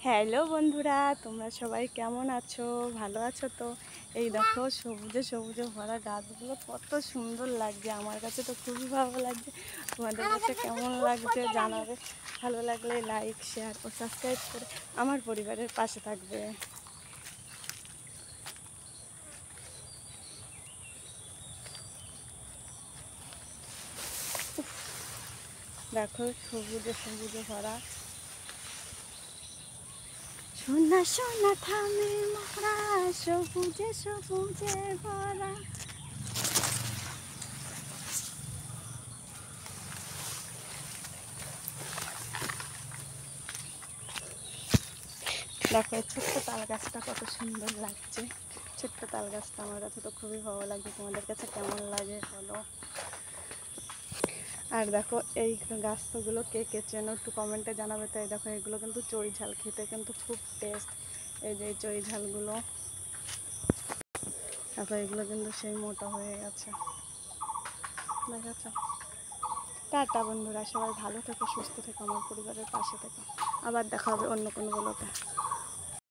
Hello বন্ধুরা, তোমরা সবাই কেমন আছো? ভালো আছো তো? এই দেখো সবুজে সবুজে ভরা গাছগুলো কত সুন্দর লাগছে। আমার কাছে তো খুবই ভালো লাগছে। তোমাদের কাছে কেমন লাগছে জানাবে। ভালো লাগলে লাইক, শেয়ার ও সাবস্ক্রাইব করে আমার পরিবারের পাশে থাকবে। দেখো সবুজে সবুজে ভরা। সোনা সোনা থামে মরা, সবুজে সবুজে ভরা। দেখো ছোট্ট তাল গাছটা কত সুন্দর লাগছে। ছোট্ট তাল গাছটা আমার কাছে তো খুবই ভালো লাগছে। তোমাদের কাছে কেমন লাগে বলো। আর দেখো এই গাছগুলো কে কে চেনো একটু কমেন্টে জানাবে। তাই দেখো এগুলো কিন্তু চই ঝাল, খেতে কিন্তু খুব টেস্ট। এই যে চই ঝালগুলো দেখো, এগুলো কিন্তু সেই মোটা হয়ে গেছে, দেখাচ্ছ। টাটা বন্ধুরা, সবাই ভালো থেকো, সুস্থ থেকো, আমার পরিবারের পাশে থেকো। আবার দেখা হবে অন্য কোনো ব্লগে।